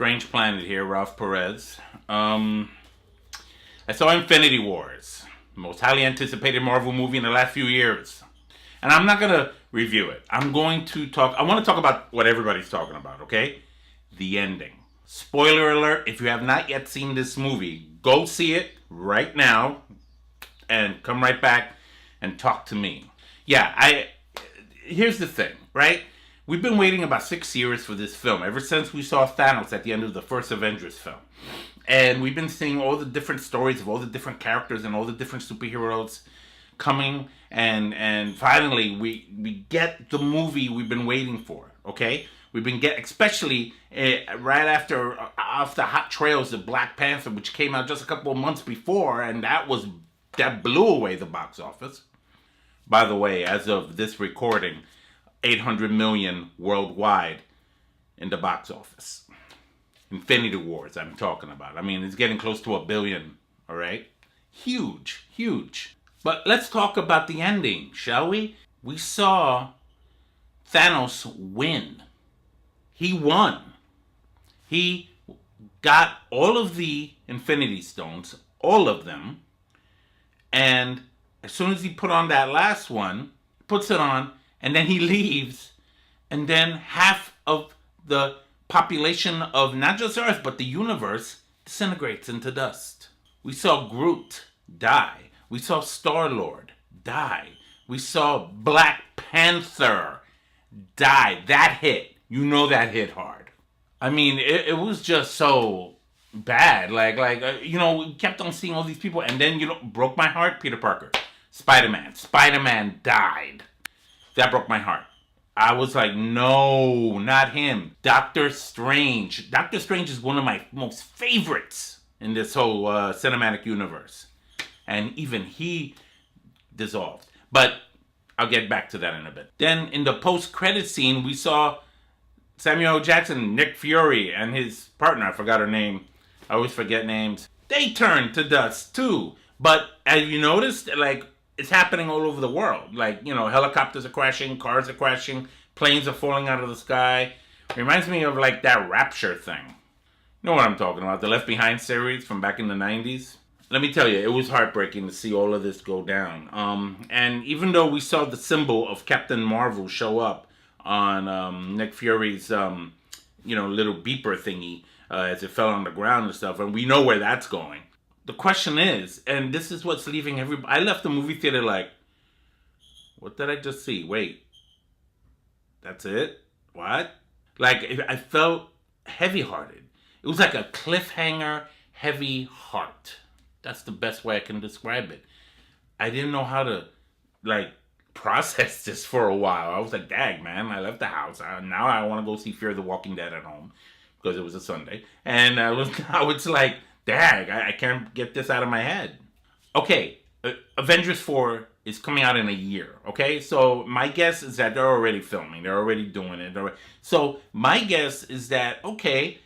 Strange Planet here, Ralph Perez. I saw Infinity Wars, the most highly anticipated Marvel movie in the last few years. And I'm not going to review it. I want to talk about what everybody's talking about, okay? The ending. Spoiler alert, if you have not yet seen this movie, go see it right now and come right back and talk to me. Yeah, here's the thing, right? We've been waiting about 6 years for this film, ever since we saw Thanos at the end of the first Avengers film. And we've been seeing all the different stories of all the different characters and all the different superheroes coming, and finally we get the movie we've been waiting for, okay? Especially right after Hot Trails of Black Panther, which came out just a couple of months before, and that blew away the box office. By the way, as of this recording, 800 million worldwide in the box office. Infinity Wars, I'm talking about. I mean, it's getting close to $1 billion, all right? Huge, huge. But let's talk about the ending, shall we? We saw Thanos win. He won. He got all of the Infinity Stones, all of them, and as soon as he put on that last one, puts it on, and then he leaves, and then half of the population of not just Earth, but the universe disintegrates into dust. We saw Groot die. We saw Star-Lord die. We saw Black Panther die. That hit. You know that hit hard. I mean, it was just so bad. We kept on seeing all these people, and then, broke my heart, Peter Parker. Spider-Man. Spider-Man died. That broke my heart. I was like, no, not him. Doctor Strange. Doctor Strange is one of my most favorites in this whole cinematic universe. And even he dissolved. But I'll get back to that in a bit. Then in the post-credit scene, we saw Samuel L. Jackson, Nick Fury, and his partner. I forgot her name. I always forget names. They turned to dust too. But as you noticed, it's happening all over the world. Helicopters are crashing, cars are crashing, planes are falling out of the sky. Reminds me of that Rapture thing. You know what I'm talking about, the Left Behind series from back in the 90s. Let me tell you, it was heartbreaking to see all of this go down. And even though we saw the symbol of Captain Marvel show up on Nick Fury's little beeper thingy as it fell on the ground and stuff, and we know where that's going. The question is, and this is what's leaving everybody. I left the movie theater what did I just see? Wait, that's it? What? I felt heavy-hearted. It was like a cliffhanger, heavy heart. That's the best way I can describe it. I didn't know how to, process this for a while. I was like, dang, man, I left the house. Now I want to go see Fear the Walking Dead at home because it was a Sunday. And I was like, dang, I can't get this out of my head. Okay, Avengers 4 is coming out in a year, okay? So my guess is that they're already filming. They're already doing it. So my guess is that, okay,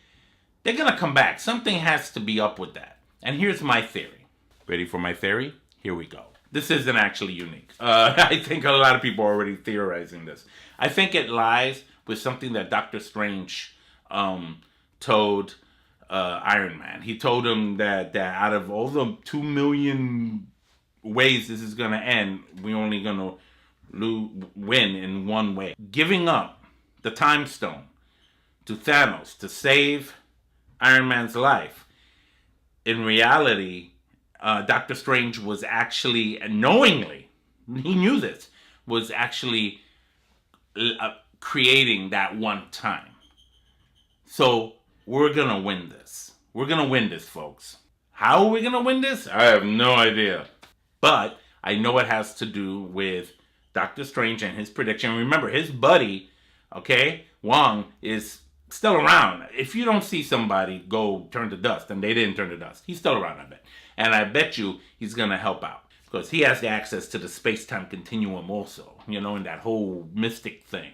they're going to come back. Something has to be up with that. And here's my theory. Ready for my theory? Here we go. This isn't actually unique. I think a lot of people are already theorizing this. I think it lies with something that Doctor Strange told Iron Man. He told him that out of all the 2 million ways this is going to end, we're only going to win in one way. Giving up the Time Stone to Thanos to save Iron Man's life. In reality, Doctor Strange was actually, knowingly, he knew this, was actually creating that one time. So we're going to win this. We're going to win this, folks. How are we going to win this? I have no idea. But I know it has to do with Doctor Strange and his prediction. Remember, his buddy, okay, Wong, is still around. If you don't see somebody go turn to dust, and they didn't turn to dust, he's still around, I bet. And I bet you he's going to help out. Because he has the access to the space-time continuum also, in that whole mystic thing.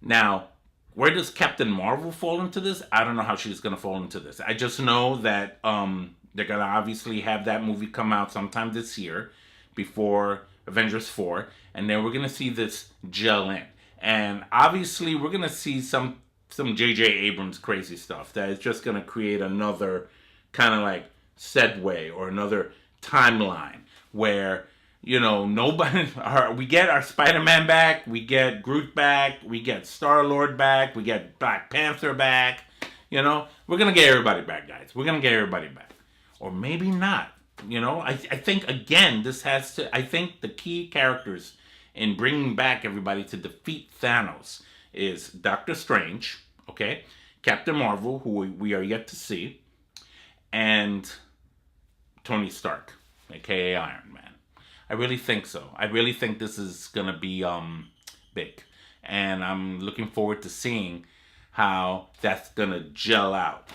Now, where does Captain Marvel fall into this? I don't know how she's going to fall into this. I just know that they're going to obviously have that movie come out sometime this year before Avengers 4. And then we're going to see this gel in. And obviously we're going to see some some J.J. Abrams crazy stuff that is just going to create another kind of like segue or another timeline where, you know, nobody, we get our Spider-Man back, we get Groot back, we get Star-Lord back, we get Black Panther back, you know, we're going to get everybody back, guys. We're going to get everybody back. Or maybe not, you know. I think, again, I think the key characters in bringing back everybody to defeat Thanos is Doctor Strange, okay, Captain Marvel, who we are yet to see, and Tony Stark, aka Iron Man. I really think so. I really think this is gonna be big, and I'm looking forward to seeing how that's gonna gel out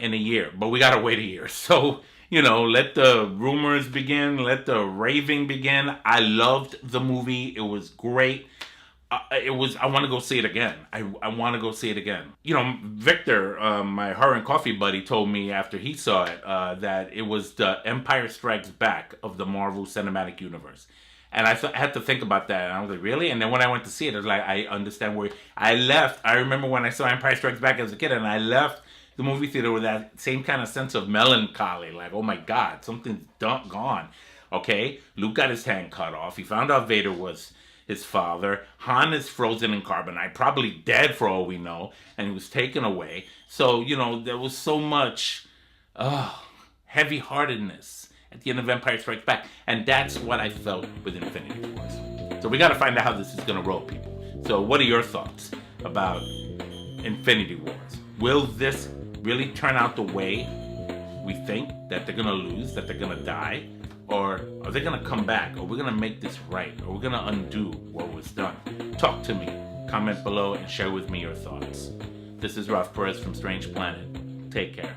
in a year. But we gotta wait a year, so you know, let the rumors begin, let the raving begin. I loved the movie. It was great. I want to go see it again. I want to go see it again. You know, Victor, my horror and coffee buddy, told me after he saw it that it was the Empire Strikes Back of the Marvel Cinematic Universe. And I had to think about that. And I was like, really? And then when I went to see it, I was like, I understand where I left. I remember when I saw Empire Strikes Back as a kid, and I left the movie theater with that same kind of sense of melancholy. Like, oh my God, something's gone. Okay? Luke got his hand cut off. He found out Vader was his father. Han is frozen in carbonite, probably dead for all we know, and he was taken away. So, you know, there was so much heavy-heartedness at the end of Empire Strikes Back, and that's what I felt with Infinity Wars. So we got to find out how this is going to roll, people. So what are your thoughts about Infinity Wars? Will this really turn out the way we think, that they're going to lose, that they're going to die? Or are they going to come back? Or we're going to make this right? Or we're going to undo what was done? Talk to me. Comment below and share with me your thoughts. This is Ralph Perez from Strange Planet. Take care.